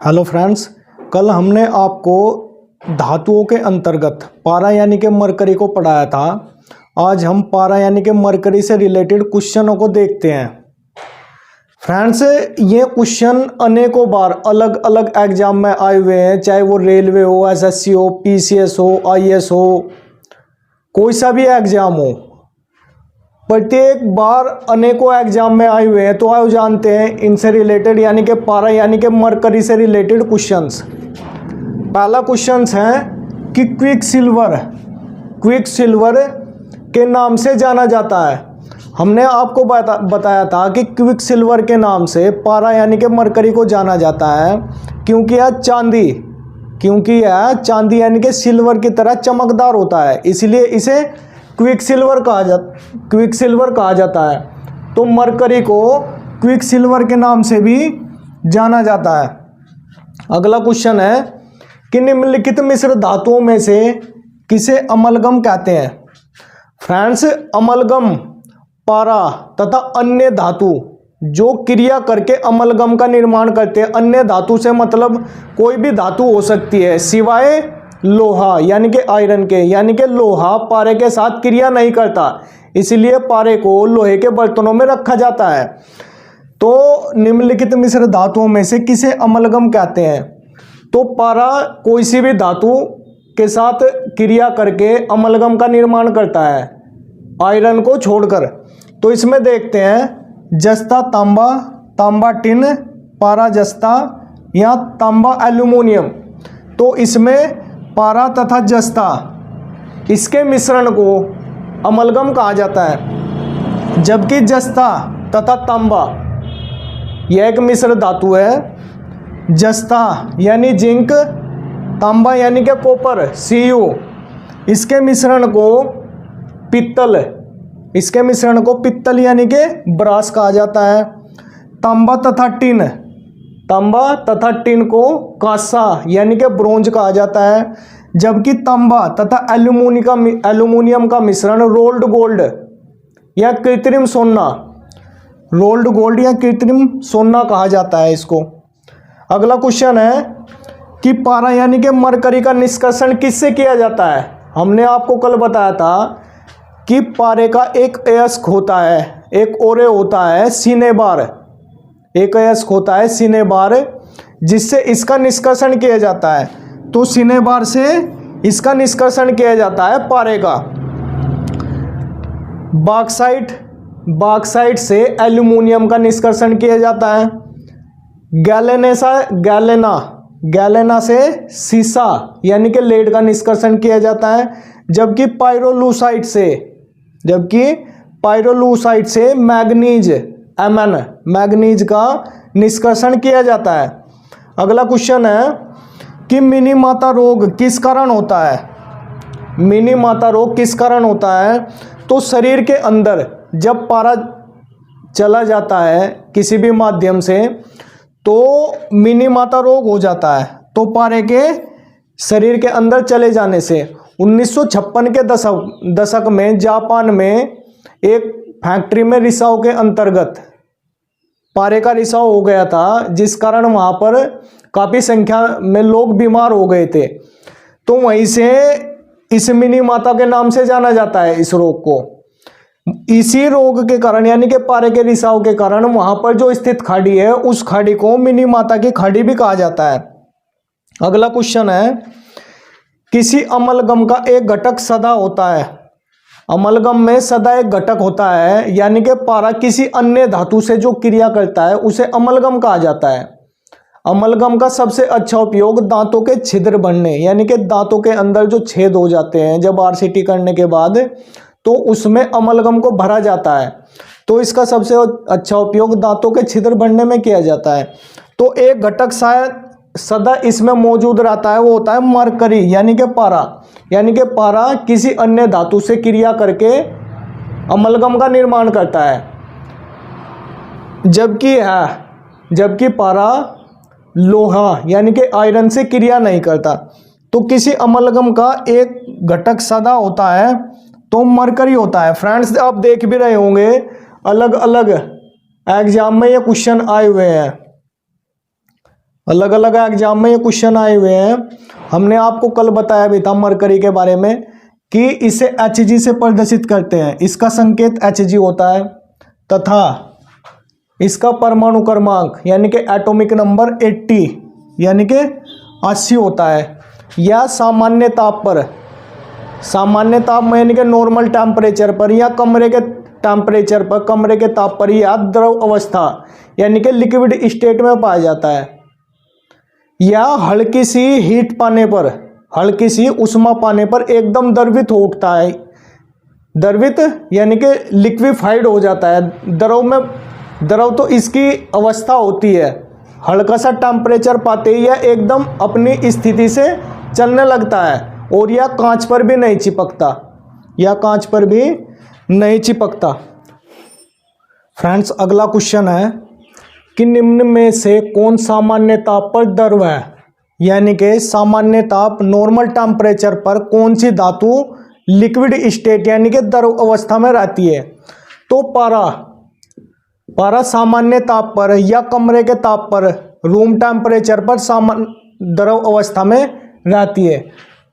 Hello friends, कल हमने आपको धातुओं के अंतर्गत पारा यानी कि मरकरी को पढ़ाया था। आज हम पारा यानी कि मरकरी से रिलेटेड क्वेश्चनों को देखते हैं। फ्रेंड्स, ये क्वेश्चन अनेकों बार अलग अलग एग्जाम में आए हुए हैं, चाहे वो रेलवे हो, एसएससी हो, पीसीएस हो, आईएएस हो, कोई सा भी एग्जाम हो, प्रत्येक बार अनेकों एग्जाम में आए हुए हैं। तो आओ जानते हैं इनसे रिलेटेड यानी कि पारा यानी कि मरकरी से रिलेटेड क्वेश्चंस। पहला क्वेश्चंस है कि क्विक सिल्वर के नाम से जाना जाता है। हमने आपको बताया था कि क्विक सिल्वर के नाम से पारा यानी कि मरकरी को जाना जाता है क्योंकि यह चांदी यानी कि सिल्वर की तरह चमकदार होता है, इसलिए इसे क्विक सिल्वर कहा जाता है। तो मरकरी को क्विक सिल्वर के नाम से भी जाना जाता है। अगला क्वेश्चन है कि निम्नलिखित मिश्र धातुओं में से किसे अमलगम कहते हैं। फ्रेंड्स, अमलगम पारा तथा अन्य धातु जो क्रिया करके अमलगम का निर्माण करते हैं। अन्य धातु से मतलब कोई भी धातु हो सकती है सिवाय लोहा यानी कि आयरन के, यानी कि लोहा पारे के साथ क्रिया नहीं करता, इसलिए पारे को लोहे के बर्तनों में रखा जाता है। तो निम्नलिखित मिश्र धातुओं में से किसे अमलगम कहते हैं। तो पारा कोई सी भी धातु के साथ क्रिया करके अमलगम का निर्माण करता है, आयरन को छोड़कर। तो इसमें देखते हैं जस्ता तांबा, तांबा टिन, पारा जस्ता या तांबा एल्यूमिनियम। तो इसमें पारा तथा जस्ता इसके मिश्रण को अमलगम कहा जाता है, जबकि जस्ता तथा तांबा यह एक मिश्र धातु है। जस्ता यानी जिंक, तांबा यानी कि कॉपर Cu, इसके मिश्रण को पित्तल यानी कि ब्रास कहा जाता है। तांबा तथा टिन को कांसा यानी कि ब्रोंज कहा जाता है, जबकि तांबा तथा एल्यूमिनियम का मिश्रण रोल्ड गोल्ड या कृत्रिम सोना कहा जाता है इसको। अगला क्वेश्चन है कि पारा यानी कि मरकरी का निष्कर्षण किससे किया जाता है। हमने आपको कल बताया था कि पारे का एक अयस्क होता है, एक ओरे होता है सिनेबार, जिससे इसका निष्कर्षण किया जाता है। तो सिनेबार से इसका निष्कर्षण किया जाता है पारे का। बॉक्साइट से एल्यूमिनियम का निष्कर्षण किया जाता है। गैलेना से सीसा यानी कि लेड का निष्कर्षण किया जाता है, जबकि पायरोलूसाइट से मैग्नीज का निष्कर्षण किया जाता है। अगला क्वेश्चन है कि मिनी माता रोग किस कारण होता है। तो शरीर के अंदर जब पारा चला जाता है किसी भी माध्यम से तो मिनी माता रोग हो जाता है। तो पारे के शरीर के अंदर चले जाने से 1956 के दशक में जापान में एक फैक्ट्री में रिसाव के अंतर्गत पारे का रिसाव हो गया था, जिस कारण वहां पर काफी संख्या में लोग बीमार हो गए थे। तो वहीं से इस मिनी माता के नाम से जाना जाता है इस रोग को। इसी रोग के कारण यानी कि पारे के रिसाव के कारण वहां पर जो स्थित खाड़ी है उस खाड़ी को मिनी माता की खाड़ी भी कहा जाता है। अगला क्वेश्चन है किसी अमलगम का एक घटक सदा होता है। अमलगम में सदा एक घटक होता है, यानी कि पारा किसी अन्य धातु से जो क्रिया करता है उसे अमलगम कहा जाता है। अमलगम का सबसे अच्छा उपयोग दांतों के छिद्र भरने यानी कि दांतों के अंदर जो छेद हो जाते हैं जब आरसीटी करने के बाद, तो उसमें अमलगम को भरा जाता है। तो इसका सबसे अच्छा उपयोग दांतों के छिद्र भरने में किया जाता है। तो एक घटक शायद सदा इसमें मौजूद रहता है, वो होता है मरकरी यानी कि पारा किसी अन्य धातु से क्रिया करके अमलगम का निर्माण करता है, जबकि पारा लोहा यानी कि आयरन से क्रिया नहीं करता। तो किसी अमलगम का एक घटक सदा होता है तो मरकरी होता है। फ्रेंड्स, आप देख भी रहे होंगे अलग अलग एग्जाम में ये क्वेश्चन आए हुए हैं। अलग अलग एग्जाम में ये क्वेश्चन आए हुए हैं। हमने आपको कल बताया भी था मरकरी के बारे में कि इसे Hg से प्रदर्शित करते हैं, इसका संकेत Hg होता है तथा इसका परमाणु क्रमांक यानी कि एटॉमिक नंबर 80 यानी कि 80 होता है। या सामान्य ताप पर, सामान्य ताप में यानी कि नॉर्मल टेम्परेचर पर या कमरे के टेम्परेचर पर, कमरे के ताप पर या द्रव अवस्था यानी कि लिक्विड स्टेट में पाया जाता है। या हल्की सी हीट पाने पर, हल्की सी उष्मा पाने पर एकदम द्रवित हो उठता है। द्रवित यानी कि लिक्विफाइड हो जाता है। द्रव में, द्रव तो इसकी अवस्था होती है, हल्का सा टेम्परेचर पाते ही यह एकदम अपनी स्थिति से चलने लगता है और यह कांच पर भी नहीं चिपकता, यह कांच पर भी नहीं चिपकता। फ्रेंड्स अगला क्वेश्चन है कि निम्न में से कौन सामान्य ताप पर द्रव है, यानी कि सामान्य ताप नॉर्मल टेम्परेचर पर कौन सी धातु लिक्विड स्टेट यानी कि द्रव अवस्था में रहती है। तो पारा, पारा सामान्य ताप पर या कमरे के ताप पर, रूम टेम्परेचर पर सामान्य द्रव अवस्था में रहती है।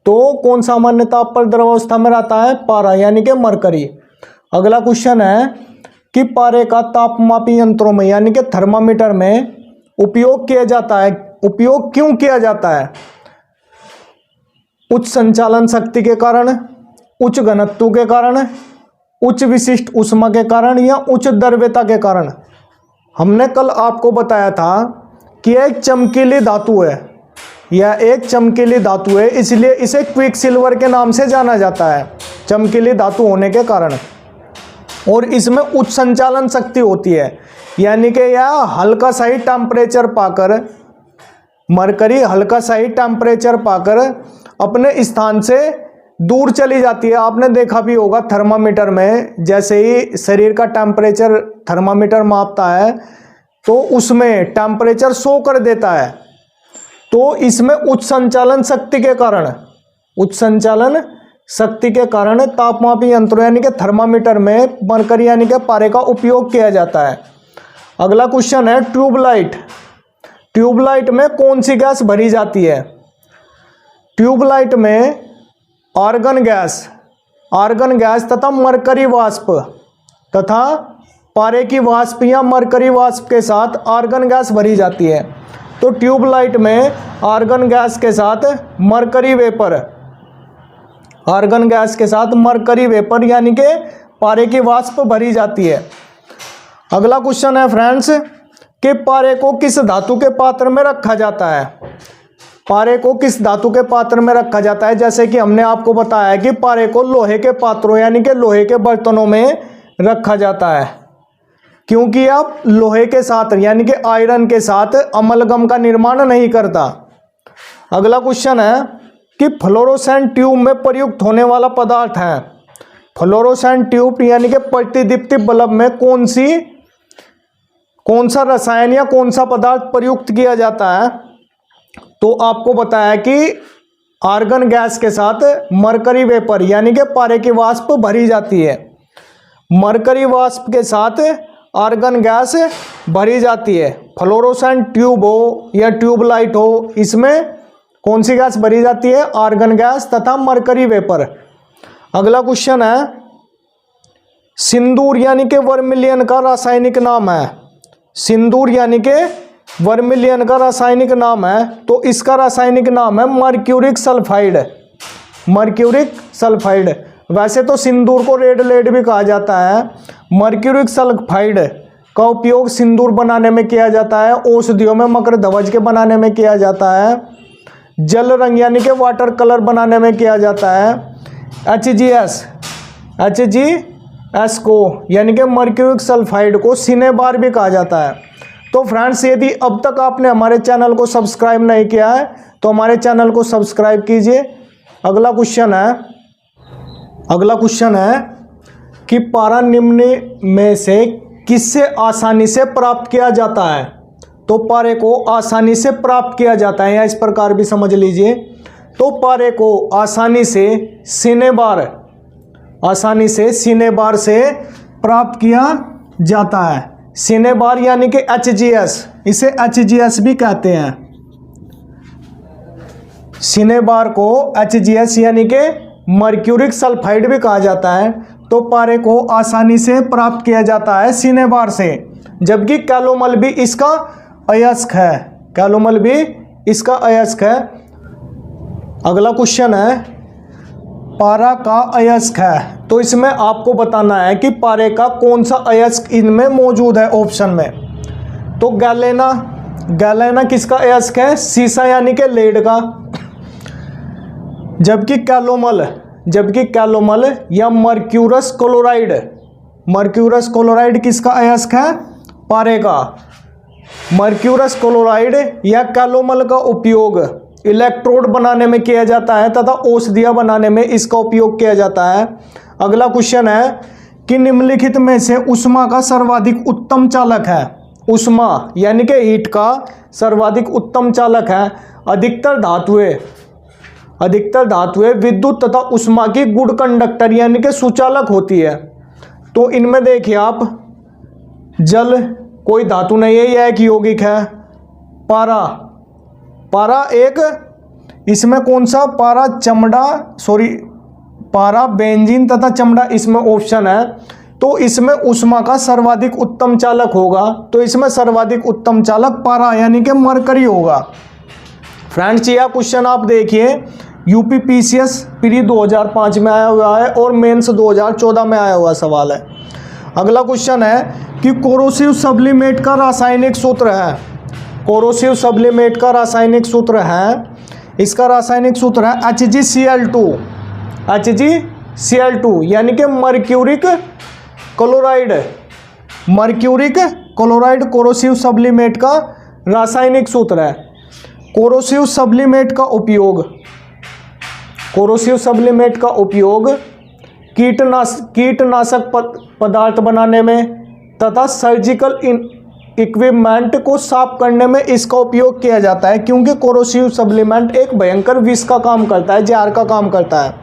तो कौन सामान्य ताप पर द्रव अवस्था में रहता है, पारा यानी कि मरकरी। अगला क्वेश्चन है कि पारे का तापमापी यंत्रों में यानी कि थर्मामीटर में उपयोग किया जाता है, उपयोग क्यों किया जाता है। उच्च संचालन शक्ति के कारण, उच्च घनत्व के कारण, उच्च विशिष्ट ऊष्मा के कारण या उच्च द्रव्यता के कारण। हमने कल आपको बताया था कि यह एक चमकीली धातु है, यह एक चमकीली धातु है, इसलिए इसे क्विक सिल्वर के नाम से जाना जाता है, चमकीली धातु होने के कारण। और इसमें उच्च संचालन शक्ति होती है, यानी कि यह हल्का सा ही टेम्परेचर पाकर, मरकरी हल्का सा ही टेम्परेचर पाकर अपने स्थान से दूर चली जाती है। आपने देखा भी होगा थर्मामीटर में, जैसे ही शरीर का टेम्परेचर थर्मामीटर मापता है तो उसमें टेम्परेचर शो कर देता है। तो इसमें उच्च संचालन शक्ति के कारण, उच्च संचालन शक्ति के कारण तापमापी यंत्रों यानी कि थर्मामीटर में मरकरी यानी कि पारे का उपयोग किया जाता है। अगला क्वेश्चन है ट्यूबलाइट। ट्यूबलाइट में कौन सी गैस भरी जाती है। ट्यूबलाइट में आर्गन गैस, आर्गन गैस तथा मरकरी वाष्प तथा पारे की वाष्प या मरकरी वाष्प के साथ आर्गन गैस भरी जाती है। तो ट्यूबलाइट में आर्गन गैस के साथ मरकरी वेपर, आर्गन गैस के साथ मरकरी वेपर यानी कि पारे की वाष्प भरी जाती है। अगला क्वेश्चन है फ्रेंड्स कि पारे को किस धातु के पात्र में रखा जाता है। पारे को किस धातु के पात्र में रखा जाता है। जैसे कि हमने आपको बताया कि पारे को लोहे के पात्रों यानी कि लोहे के बर्तनों में रखा जाता है, क्योंकि आप लोहे के साथ यानी कि आयरन के साथ अमलगम का निर्माण नहीं करता। अगला क्वेश्चन है कि फ्लोरोसेंट ट्यूब में प्रयुक्त होने वाला पदार्थ है। फ्लोरोसेंट ट्यूब यानी कि प्रतिदीप्ति बल्ब में कौन सा रसायन या कौन सा पदार्थ प्रयुक्त किया जाता है। तो आपको बताया कि आर्गन गैस के साथ मरकरी वेपर यानी कि पारे की वाष्प भरी जाती है। मरकरी वाष्प के साथ आर्गन गैस भरी जाती है। फ्लोरोसेंट ट्यूब हो या ट्यूबलाइट हो, इसमें कौन सी गैस भरी जाती है, आर्गन गैस तथा मरकरी वेपर। अगला क्वेश्चन है सिंदूर यानी कि वर्मिलियन का रासायनिक नाम है। सिंदूर यानी कि वर्मिलियन का रासायनिक नाम है, तो इसका रासायनिक नाम है मर्क्यूरिक सल्फाइड, मर्क्यूरिक सल्फाइड। वैसे तो सिंदूर को रेड लेड भी कहा जाता है। मर्क्यूरिक सल्फाइड का उपयोग सिंदूर बनाने में किया जाता है, औषधियों में मकर ध्वज के बनाने में किया जाता है, जल रंग यानी कि वाटर कलर बनाने में किया जाता है। HGS को यानी कि मर्क्यूरिक सल्फाइड को सिनेबार भी कहा जाता है। तो फ्रेंड्स यदि अब तक आपने हमारे चैनल को सब्सक्राइब नहीं किया है तो हमारे चैनल को सब्सक्राइब कीजिए। अगला क्वेश्चन है कि पारा निम्न में से किससे आसानी से प्राप्त किया जाता है। तो पारे को आसानी से प्राप्त किया जाता है, या इस प्रकार भी समझ लीजिए। तो पारे को आसानी से सिनेबार से प्राप्त किया जाता है। सिनेबार यानी कि HGS, इसे HGS भी कहते हैं। सिनेबार को HGS यानी कि मर्क्यूरिक सल्फाइड भी कहा जाता है। तो पारे को आसानी से प्राप्त किया जाता है सिनेबार से, जबकि कैलोमल भी इसका अयस्क है। कैलोमल भी इसका अयस्क है। अगला क्वेश्चन है पारा का अयस्क है, तो इसमें आपको बताना है कि पारे का कौन सा अयस्क इनमें मौजूद है ऑप्शन में। तो गैलेना, गैलेना किसका अयस्क है? सीसा यानी कि लेड का। जबकि कैलोमल या मर्क्यूरस क्लोराइड, मर्क्यूरस क्लोराइड किसका अयस्क है? पारे का। मर्क्यूरस क्लोराइड या कैलोमल का उपयोग इलेक्ट्रोड बनाने में किया जाता है तथा औषधियां बनाने में इसका उपयोग किया जाता है। अगला क्वेश्चन है कि निम्नलिखित में से ऊष्मा का सर्वाधिक उत्तम चालक है। ऊष्मा यानी कि हीट का सर्वाधिक उत्तम चालक है। अधिकतर धातुएं विद्युत तथा ऊष्मा की गुड कंडक्टर यानी कि सुचालक होती है। तो इनमें देखिए आप, जल कोई धातु नहीं है, यह एक यौगिक है। पारा एक, इसमें कौन सा? पारा बेंजीन तथा चमड़ा इसमें ऑप्शन है। तो इसमें ऊष्मा का सर्वाधिक उत्तम चालक होगा, तो इसमें सर्वाधिक उत्तम चालक पारा यानी कि मरकरी होगा। फ्रेंड्स, यह क्वेश्चन आप देखिए UPPCS प्री 2005 में आया हुआ है और मेंस 2014 में आया हुआ सवाल है। अगला क्वेश्चन है कि कोरोसिव सब्लिमेट का रासायनिक सूत्र है। कोरोसिव सब्लिमेट का रासायनिक सूत्र है, इसका रासायनिक सूत्र है HgCl2। HgCl2 यानी कि mercuric chloride. Mercuric chloride corrosive sublimate का रासायनिक सूत्र है। कोरोसिव सब्लिमेट का उपयोग कीटनाशक पदार्थ बनाने में तथा सर्जिकल इक्विपमेंट को साफ करने में इसका उपयोग किया जाता है, क्योंकि कोरोसिव सब्लिमेंट एक भयंकर विष का काम करता है, जहर का काम करता है।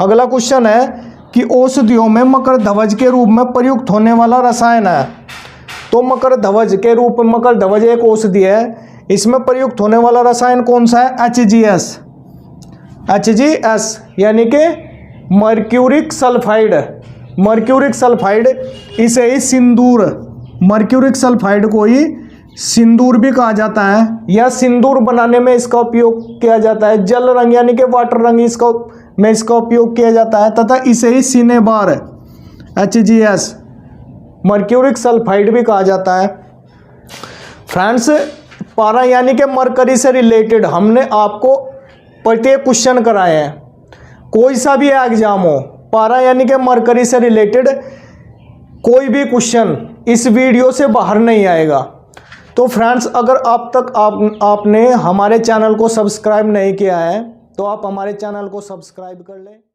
अगला क्वेश्चन है कि औषधियों में मकरध्वज के रूप में प्रयुक्त होने वाला रसायन है। तो मकरध्वज एक औषधि है, इसमें प्रयुक्त होने वाला रसायन कौन सा है? HGS यानी कि मर्क्यूरिक सल्फाइड। इसे ही सिंदूर, मर्क्यूरिक सल्फाइड को ही सिंदूर भी कहा जाता है, या सिंदूर बनाने में इसका उपयोग किया जाता है। जल रंग यानी कि वाटर रंग इसका उपयोग किया जाता है, तथा इसे ही सिनेबार HGS मर्क्यूरिक सल्फाइड भी कहा जाता है। फ्रेंड्स, पारा यानी कि मरकरी से रिलेटेड हमने आपको प्रत्येक क्वेश्चन कराए हैं। कोई सा भी एग्जाम हो, पारा यानी कि मरकरी से रिलेटेड कोई भी क्वेश्चन इस वीडियो से बाहर नहीं आएगा। तो फ्रेंड्स, अगर आपने हमारे चैनल को सब्सक्राइब नहीं किया है तो आप हमारे चैनल को सब्सक्राइब कर लें।